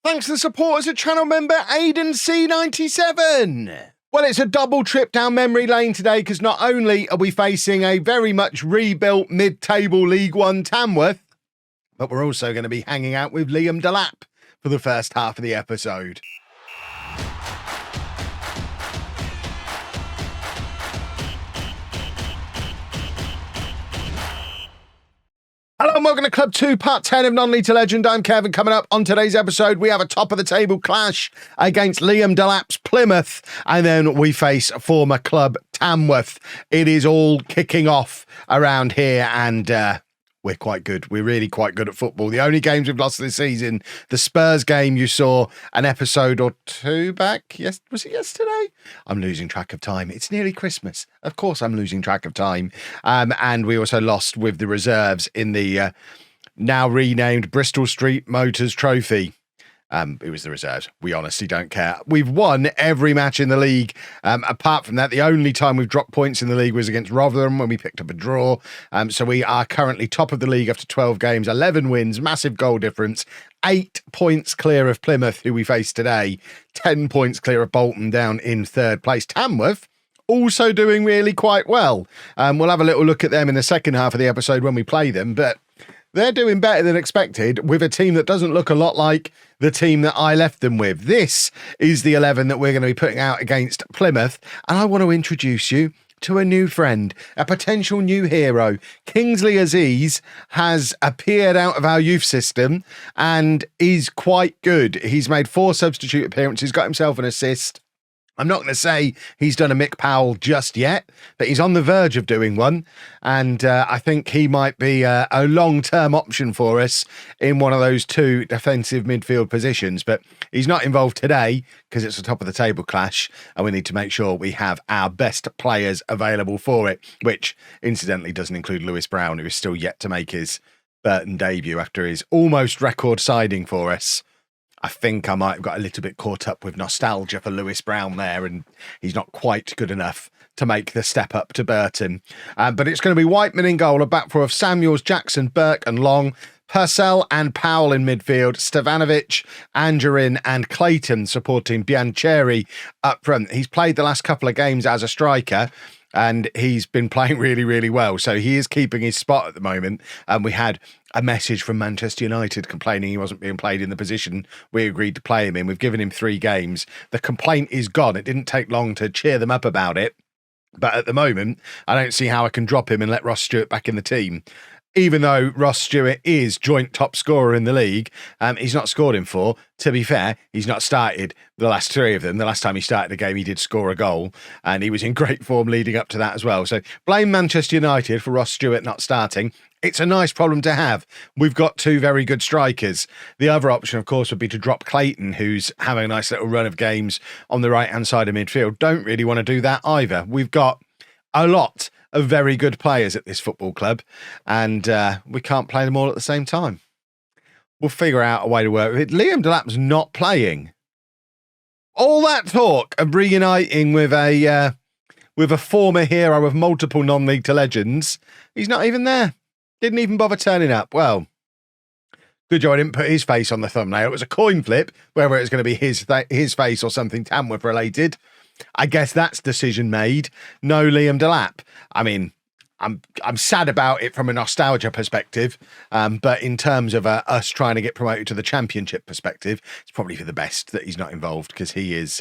Thanks to the supporters of channel member Aiden C97. Well, it's a double trip down memory lane today because not only are we facing a very much rebuilt mid-table League One Tamworth, but we're also going to be hanging out with Liam Delap for the first half of the episode. Hello and welcome to Club 2, Part 10 of Non-League to Legend. I'm Kevin. Coming up on today's episode, we have a top-of-the-table clash against Liam Delap's Plymouth, and then we face former club Tamworth. It is all kicking off around here, and we're quite good. We're really quite good at football. The only games we've lost this season, the Spurs game you saw an episode or two back. Yes, was it yesterday? I'm losing track of time. It's nearly Christmas. Of course I'm losing track of time. And we also lost with the reserves in the now renamed Bristol Street Motors Trophy. It was the reserves. We honestly don't care. We've won every match in the league. Apart from that, the only time we've dropped points in the league was against Rotherham when we picked up a draw. So we are currently top of the league after 12 games, 11 wins, massive goal difference, 8 points clear of Plymouth, who we face today, 10 points clear of Bolton down in third place. Tamworth also doing really quite well. We'll have a little look at them in the second half of the episode when we play them, but they're doing better than expected with a team that doesn't look a lot like the team that I left them with. This is the 11 that we're going to be putting out against Plymouth, and I want to introduce you to a new friend, a potential new hero. Kingsley Aziz has appeared out of our youth system and is quite good. He's made 4 substitute appearances, got himself an assist. I'm not going to say he's done a Mick Powell just yet, but he's on the verge of doing one. And I think he might be a long-term option for us in one of those 2 defensive midfield positions. But he's not involved today because it's a top-of-the-table clash, and we need to make sure we have our best players available for it, which incidentally doesn't include Lewis Brown, who is still yet to make his Burton debut after his almost record siding for us. I think I might have got a little bit caught up with nostalgia for Lewis Brown there, and he's not quite good enough to make the step up to Burton. But it's going to be Whiteman in goal, a back four of Samuels, Jackson, Burke and Long, Purcell and Powell in midfield, Stevanovic, Angerin and Clayton supporting Biancheri up front. He's played the last couple of games as a striker, and he's been playing really, really well. So he is keeping his spot at the moment. And we had a message from Manchester United complaining he wasn't being played in the position we agreed to play him in. We've given him 3 games. The complaint is gone. It didn't take long to cheer them up about it. But at the moment, I don't see how I can drop him and let Ross Stewart back in the team. Even though Ross Stewart is joint top scorer in the league, he's not scored in 4. To be fair, he's not started the last 3 of them. The last time he started a game, he did score a goal, and he was in great form leading up to that as well. So blame Manchester United for Ross Stewart not starting. It's a nice problem to have. We've got 2 very good strikers. The other option, of course, would be to drop Clayton, who's having a nice little run of games on the right-hand side of midfield. Don't really want to do that either. We've got a lot of very good players at this football club, and we can't play them all at the same time. We'll figure out a way to work with it. Liam Delap's not playing. All that talk of reuniting with a former hero of multiple non-league to legends, he's not even there. Didn't even bother turning up. Well, good job I didn't put his face on the thumbnail. It was a coin flip, whether it was going to be his face or something Tamworth related. I guess that's decision made. No Liam Delap. I mean, I'm sad about it from a nostalgia perspective, but in terms of us trying to get promoted to the Championship perspective, it's probably for the best that he's not involved because he's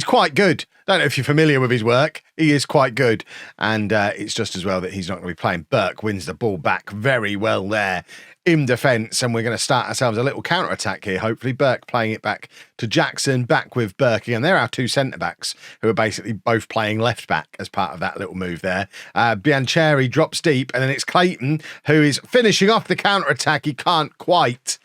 quite good. I don't know if you're familiar with his work. He is quite good, and it's just as well that he's not going to be playing. Burke wins the ball back very well there in defence, and we're going to start ourselves a little counter-attack here, hopefully. Burke playing it back to Jackson, back with Burke again. They're our 2 centre-backs who are basically both playing left-back as part of that little move there. Biancheri drops deep, and then it's Clayton who is finishing off the counter-attack. He can't quite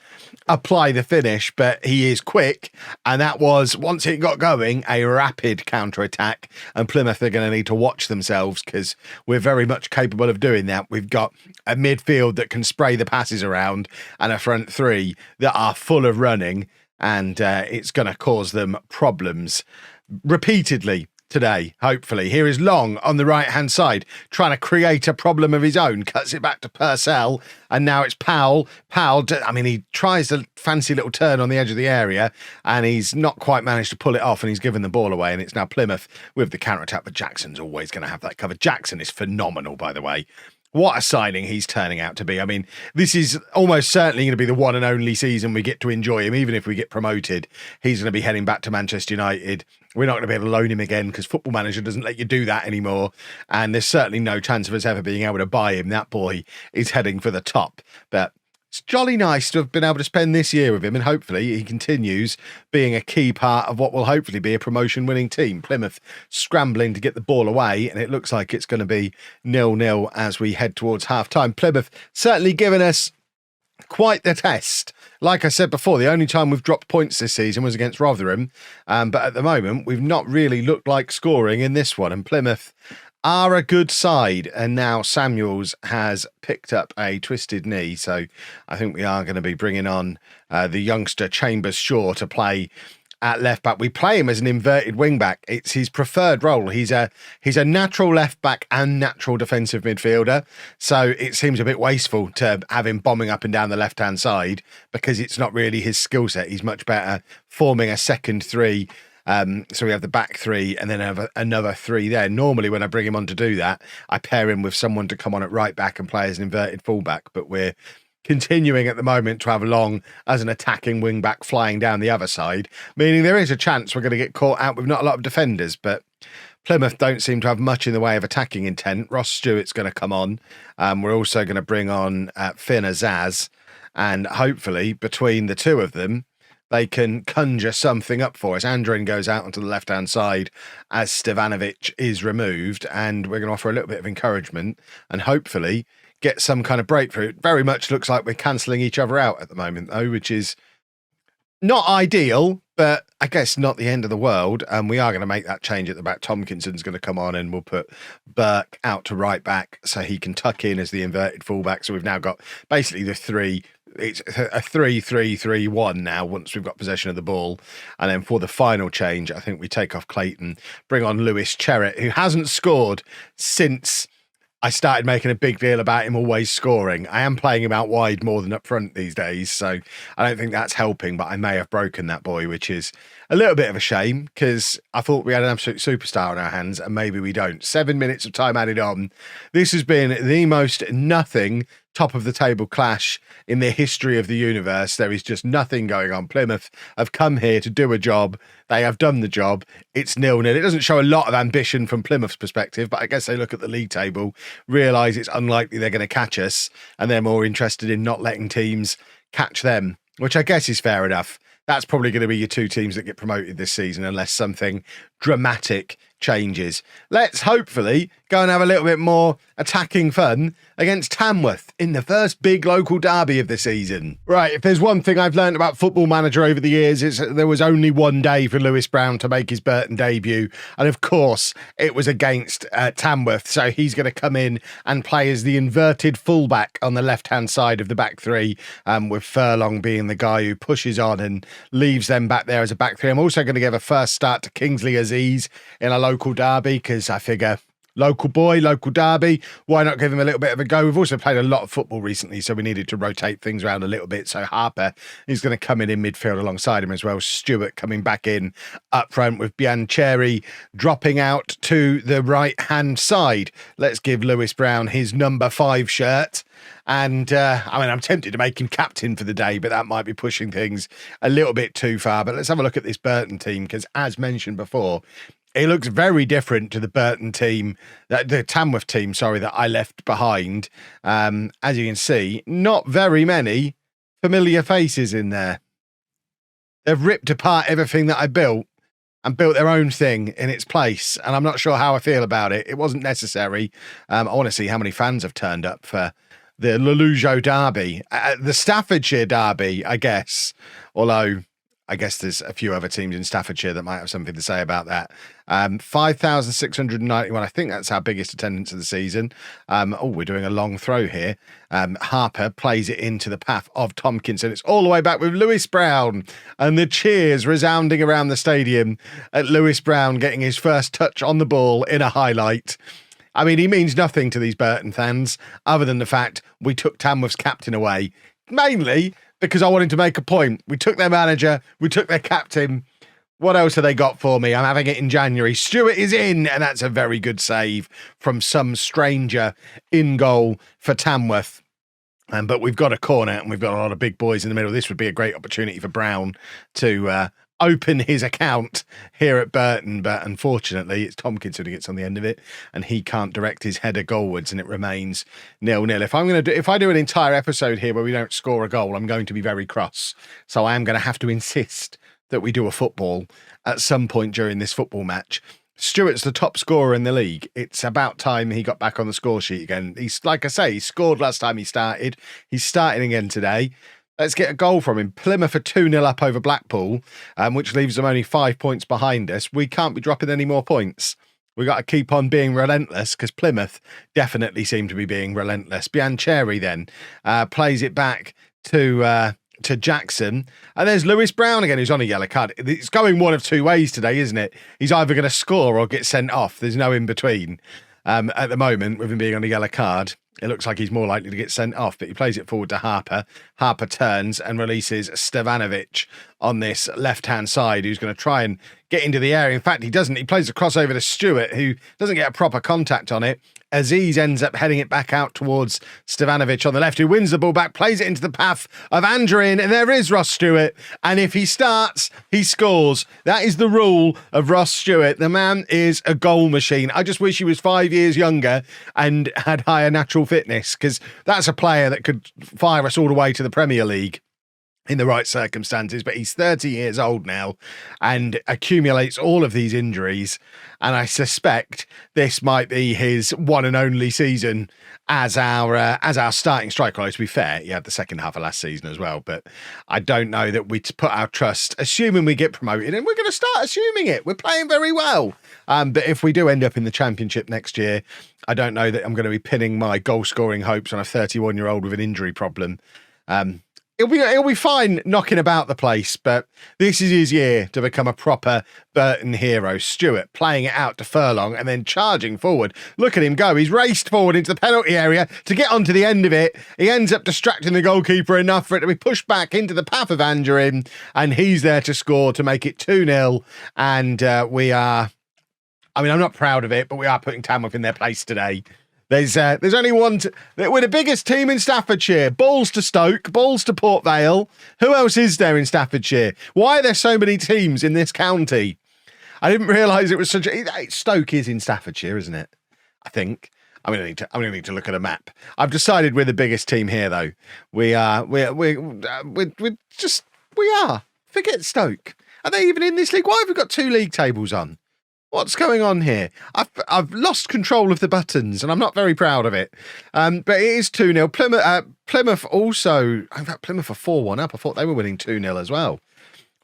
apply the finish, but he is quick, and that was, once it got going, a rapid counter-attack, and Plymouth are going to need to watch themselves because we're very much capable of doing that. We've got a midfield that can spray the passes around and a front 3 that are full of running, and it's going to cause them problems repeatedly today, hopefully. Here is Long on the right-hand side, trying to create a problem of his own. Cuts it back to Purcell, and now it's Powell. Powell, I mean, he tries a fancy little turn on the edge of the area, and he's not quite managed to pull it off, and he's given the ball away, and it's now Plymouth with the counter-attack, but Jackson's always going to have that cover. Jackson is phenomenal, by the way. What a signing he's turning out to be. I mean, this is almost certainly going to be the one and only season we get to enjoy him. Even if we get promoted, he's going to be heading back to Manchester United. We're not going to be able to loan him again because Football Manager doesn't let you do that anymore. And there's certainly no chance of us ever being able to buy him. That boy is heading for the top. But it's jolly nice to have been able to spend this year with him, and hopefully he continues being a key part of what will hopefully be a promotion-winning team. Plymouth scrambling to get the ball away, and it looks like it's going to be 0-0 as we head towards half-time. Plymouth certainly given us quite the test. Like I said before, the only time we've dropped points this season was against Rotherham, but at the moment we've not really looked like scoring in this one, and Plymouth are a good side, and now Samuels has picked up a twisted knee, so I think we are going to be bringing on the youngster Chambers Shaw to play at left back. We play him as an inverted wing back. It's his preferred role. He's a natural left back and natural defensive midfielder, so it seems a bit wasteful to have him bombing up and down the left hand side because it's not really his skill set. He's much better forming a second three. So we have the back three and then have another three there. Normally when I bring him on to do that, I pair him with someone to come on at right back and play as an inverted fullback, but we're continuing at the moment to have Long as an attacking wing back flying down the other side, meaning there is a chance we're going to get caught out with not a lot of defenders, but Plymouth don't seem to have much in the way of attacking intent. Ross Stewart's going to come on. We're also going to bring on Finn Azaz, and hopefully between the two of them, they can conjure something up for us. Andrin goes out onto the left-hand side as Stevanovic is removed, and we're going to offer a little bit of encouragement and hopefully get some kind of breakthrough. It very much looks like we're cancelling each other out at the moment, though, which is not ideal, but I guess not the end of the world. And we are going to make that change at the back. Tomkinson's going to come on, and we'll put Burke out to right back so he can tuck in as the inverted fullback. So we've now got basically the three. It's a 3-3-3-1 now once we've got possession of the ball. And then for the final change, I think we take off Clayton, bring on Lewis Cherrett, who hasn't scored since I started making a big deal about him always scoring. I am playing him out wide more than up front these days, so I don't think that's helping, but I may have broken that boy, which is a little bit of a shame because I thought we had an absolute superstar on our hands, and maybe we don't. 7 minutes of time added on. This has been the most nothing top of the table clash in the history of the universe. There is just nothing going on. Plymouth have come here to do a job. They have done the job. It's 0-0. It doesn't show a lot of ambition from Plymouth's perspective, but I guess they look at the league table, realise it's unlikely they're going to catch us, and they're more interested in not letting teams catch them, which I guess is fair enough. That's probably going to be your two teams that get promoted this season unless something dramatic changes. Let's hopefully go and have a little bit more attacking fun against Tamworth in the first big local derby of the season. Right, if there's one thing I've learned about Football Manager over the years, it's there was only one day for Lewis Brown to make his Burton debut, and of course it was against Tamworth, so he's going to come in and play as the inverted fullback on the left-hand side of the back three, with Furlong being the guy who pushes on and leaves them back there as a back three. I'm also going to give a first start to Kingsley Aziz in a local derby because I figure local boy, local derby, why not give him a little bit of a go? We've also played a lot of football recently, so we needed to rotate things around a little bit. So Harper is going to come in midfield alongside him as well. Stewart coming back in up front with Biancheri dropping out to the right-hand side. Let's give Lewis Brown his number 5 shirt. And I'm tempted to make him captain for the day, but that might be pushing things a little bit too far. But let's have a look at this Burton team, because as mentioned before, it looks very different to the Burton team, the Tamworth team, that I left behind. As you can see, not very many familiar faces in there. They've ripped apart everything that I built and built their own thing in its place. And I'm not sure how I feel about it. It wasn't necessary. I want to see how many fans have turned up for the LOLLUJO derby, the Staffordshire derby, I guess. Although I guess there's a few other teams in Staffordshire that might have something to say about that. 5,691. I think that's our biggest attendance of the season. We're doing a long throw here. Harper plays it into the path of Tompkinson. It's all the way back with Lewis Brown, and the cheers resounding around the stadium at Lewis Brown getting his first touch on the ball in a highlight. I mean, he means nothing to these Burton fans other than the fact we took Tamworth's captain away, mainly because I wanted to make a point. We took their manager, we took their captain. What else have they got for me? I'm having it in January. Stewart is in, and that's a very good save from some stranger in goal for Tamworth. But we've got a corner, and we've got a lot of big boys in the middle. This would be a great opportunity for Brown to open his account here at Burton, but unfortunately it's Tompkinson who gets on the end of it, and he can't direct his header goalwards, and it remains 0-0. If I do an entire episode here where we don't score a goal, I'm going to be very cross. So I am going to have to insist that we do a football at some point during this football match. Stewart's the top scorer in the league. It's about time he got back on the score sheet again. He's, like I say, he scored last time he started. He's starting again today. Let's get a goal from him. Plymouth are 2-0 up over Blackpool, which leaves them only 5 points behind us. We can't be dropping any more points. We got to keep on being relentless, because Plymouth definitely seem to be being relentless. Biancheri then plays it back to Jackson, and there's Lewis Brown again, who's on a yellow card. It's going one of two ways today, isn't it? He's either going to score or get sent off. There's no in between at the moment with him being on a yellow card. It looks like he's more likely to get sent off, but he plays it forward to Harper. Harper turns and releases Stevanovic on this left-hand side, who's going to try and get into the area. In fact, he doesn't. He plays the crossover to Stewart, who doesn't get a proper contact on it. Aziz ends up heading it back out towards Stevanovic on the left, who wins the ball back, plays it into the path of Andrin, and there is Ross Stewart. And if he starts, he scores. That is the rule of Ross Stewart. The man is a goal machine. I just wish he was 5 years younger and had higher natural fitness, because that's a player that could fire us all the way to the Premier League in the right circumstances. But he's 30 years old now and accumulates all of these injuries, and I suspect this might be his one and only season as our starting striker. Although, to be fair, he had the second half of last season as well, but I don't know that we put our trust, assuming we get promoted, and we're going to start assuming it. We're playing very well, but if we do end up in the Championship next year, I don't know that I'm going to be pinning my goal scoring hopes on a 31-year-old with an injury problem. He'll be fine knocking about the place, but this is his year to become a proper Burton hero. Stewart playing it out to Furlong and then charging forward. Look at him go. He's raced forward into the penalty area to get onto the end of it. He ends up distracting the goalkeeper enough for it to be pushed back into the path of Andrin, and he's there to score to make it 2-0. And we are... I mean, I'm not proud of it, but we are putting Tamworth in their place today. There's only one. We're the biggest team in Staffordshire. Balls to Stoke, balls to Port Vale. Who else is there in Staffordshire? Why are there so many teams in this county? I didn't realise it was such a... Stoke is in Staffordshire, isn't it? I think. I'm going to need to look at a map. I've decided we're the biggest team here, though. We are. We are. Forget Stoke. Are they even in this league? Why have we got two league tables on? What's going on here? I've lost control of the buttons, and I'm not very proud of it. But it is 2-0. Plymouth also... In fact, Plymouth are 4-1 up. I thought they were winning 2-0 as well.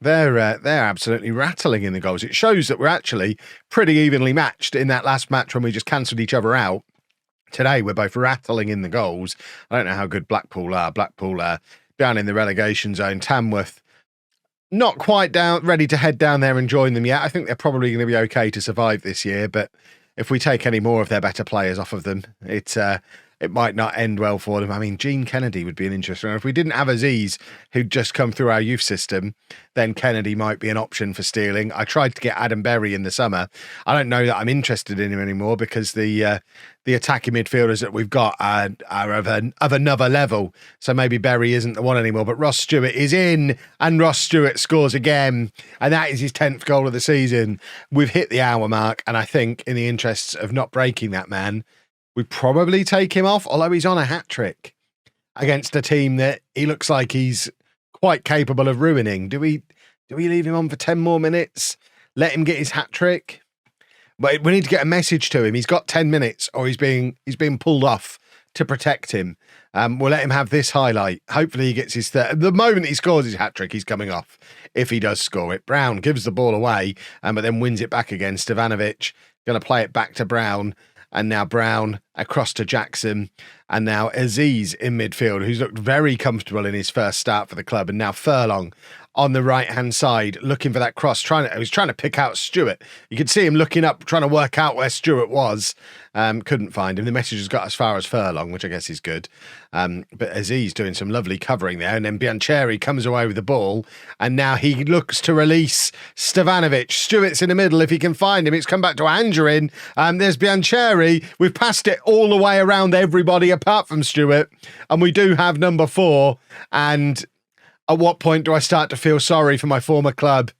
They're absolutely rattling in the goals. It shows that we're actually pretty evenly matched in that last match when we just cancelled each other out. Today, we're both rattling in the goals. I don't know how good Blackpool are. Blackpool are down in the relegation zone. Tamworth... not quite ready to head down there and join them yet. I think they're probably going to be okay to survive this year, but if we take any more of their better players off of them, it might not end well for them. I mean, Gene Kennedy would be an interesting one. If we didn't have Aziz, who'd just come through our youth system, then Kennedy might be an option for stealing. I tried to get Adam Berry in the summer. I don't know that I'm interested in him anymore, because the attacking midfielders that we've got are of another level. So maybe Berry isn't the one anymore. But Ross Stewart is in, and Ross Stewart scores again, and that is his 10th goal of the season. We've hit the hour mark, and I think in the interests of not breaking that man, we probably take him off, although he's on a hat-trick against a team that he looks like he's quite capable of ruining. Do we leave him on for 10 more minutes? Let him get his hat-trick? But we need to get a message to him. He's got 10 minutes, or he's being pulled off to protect him. We'll let him have this highlight. Hopefully he gets his third. The moment he scores his hat-trick, he's coming off, if he does score it. Brown gives the ball away, but then wins it back again. Stevanovic going to play it back to Brown. And now Brown across to Jackson. And now Aziz in midfield, who's looked very comfortable in his first start for the club. And now Furlong on the right-hand side, looking for that cross. He was trying to pick out Stewart. You could see him looking up, trying to work out where Stewart was. Couldn't find him. The message has got as far as Furlong, which I guess is good. But Aziz doing some lovely covering there. And then Biancheri comes away with the ball. And now he looks to release Stevanovic. Stewart's in the middle if he can find him. It's come back to Angerin. There's Biancheri. We've passed it all the way around everybody apart from Stewart. And we do have number 4. And at what point do I start to feel sorry for my former club?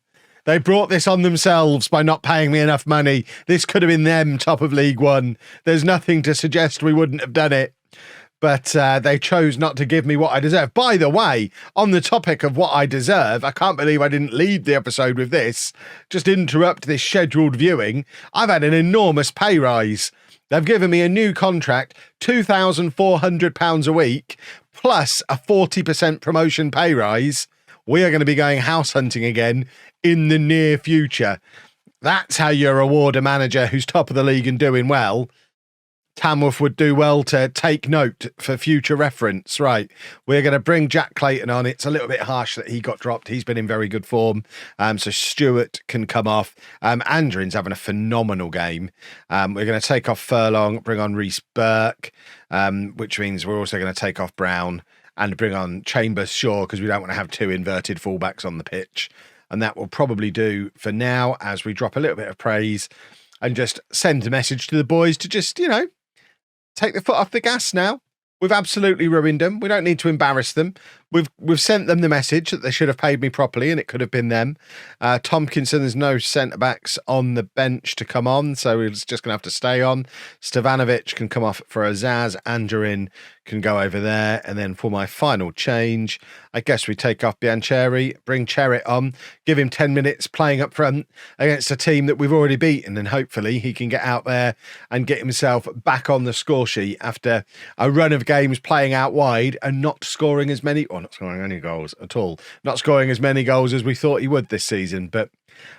They brought this on themselves by not paying me enough money. This could have been them top of League One. There's nothing to suggest we wouldn't have done it. But they chose not to give me what I deserve. By the way, on the topic of what I deserve, I can't believe I didn't lead the episode with this. Just interrupt this scheduled viewing. I've had an enormous pay rise. They've given me a new contract, £2,400 a week, plus a 40% promotion pay rise. We are going to be going house hunting again in the near future. That's how you reward a manager who's top of the league and doing well. Tamworth would do well to take note for future reference. Right, we're going to bring Jack Clayton on. It's a little bit harsh that he got dropped. He's been in very good form. So Stewart can come off. Andrin's having a phenomenal game. We're going to take off Furlong, bring on Reece Burke, which means we're also going to take off Brown and bring on Chambers Shaw because we don't want to have 2 inverted fullbacks on the pitch. And that will probably do for now as we drop a little bit of praise and just send a message to the boys to just, take the foot off the gas now. We've absolutely ruined them. We don't need to embarrass them. We've sent them the message that they should have paid me properly, and it could have been them. Tompkinson, there's no centre-backs on the bench to come on, so he's just going to have to stay on. Stevanovic can come off for Azaz. Angerin can go over there. And then for my final change, I guess we take off Biancheri, bring Cherrit on, give him 10 minutes playing up front against a team that we've already beaten, and hopefully he can get out there and get himself back on the score sheet after a run of games playing out wide and not scoring as many, or not scoring any goals at all, not scoring as many goals as we thought he would this season. But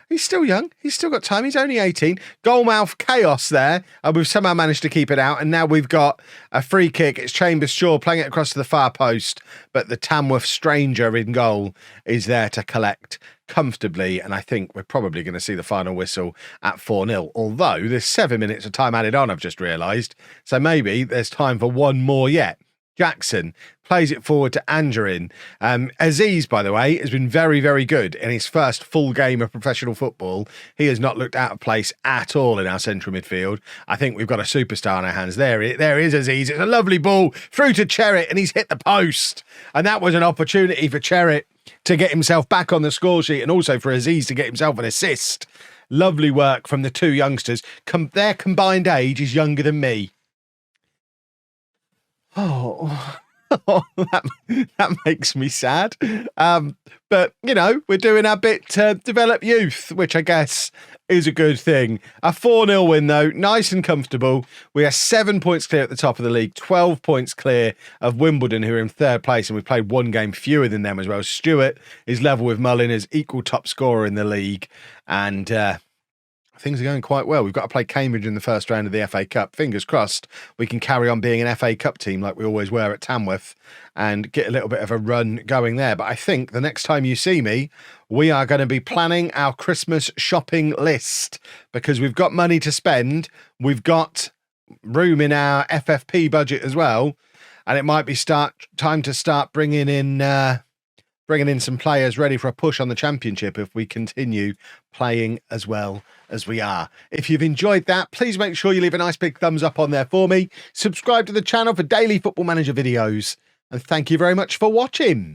he's still young. He's still got time. He's only 18. Goalmouth chaos there. And we've somehow managed to keep it out. And now we've got a free kick. It's Chambers Shaw playing it across to the far post. But the Tamworth stranger in goal is there to collect comfortably. And I think we're probably going to see the final whistle at 4-0. Although there's 7 minutes of time added on, I've just realised. So maybe there's time for one more yet. Jackson plays it forward to Angerin. Aziz, by the way, has been very, very good in his first full game of professional football. He has not looked out of place at all in our central midfield. I think we've got a superstar on our hands. There is Aziz. It's a lovely ball through to Cherrit, and he's hit the post. And that was an opportunity for Cherrit to get himself back on the score sheet, and also for Aziz to get himself an assist. Lovely work from the 2 youngsters. Their combined age is younger than me. Oh, that makes me sad. But, we're doing our bit to develop youth, which I guess is a good thing. A 4-0 win, though, nice and comfortable. We are 7 points clear at the top of the league, 12 points clear of Wimbledon, who are in 3rd place, and we've played 1 game fewer than them as well. Stewart is level with Mullin as equal top scorer in the league, and things are going quite well. We've got to play Cambridge in the first round of the FA Cup. Fingers crossed we can carry on being an FA Cup team like we always were at Tamworth and get a little bit of a run going there. But I think the next time you see me, we are going to be planning our Christmas shopping list because we've got money to spend. We've got room in our FFP budget as well. And it might be time to start bringing in some players ready for a push on the championship if we continue playing as well as we are. If you've enjoyed that, please make sure you leave a nice big thumbs up on there for me. Subscribe to the channel for daily Football Manager videos. And thank you very much for watching.